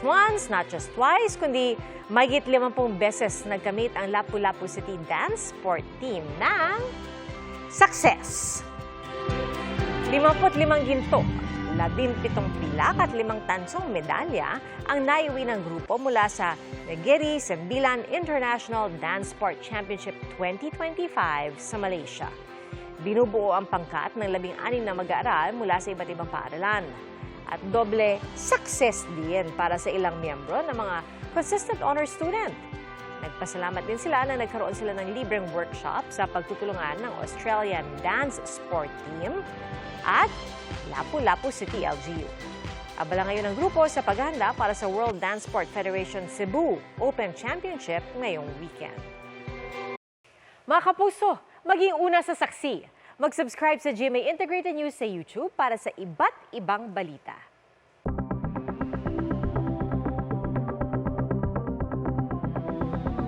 once, not just twice, kundi mahigit 50 beses nagkamit ang Lapu-Lapu City Dance Sport Team ng success. 55 ginto, 17 pilak at 5 tansong medalya ang naiuwi ng grupo mula sa Negeri Sembilan International Dance Sport Championship 2025 sa Malaysia. Binubuo ang pangkat ng 16 na mag-aaral mula sa iba't ibang paaralan. At doble success din para sa ilang miyembro ng mga consistent honor student. Nagpasalamat din sila na nagkaroon sila ng libreng workshop sa pagtutulungan ng Australian Dance Sport Team at Lapu-Lapu City LGU. Abala ngayon ang grupo sa paghahanda para sa World Dance Sport Federation Cebu Open Championship ngayong weekend. Mga kapuso, maging una sa saksi. Mag-subscribe sa GMA Integrated News sa YouTube para sa iba't ibang balita.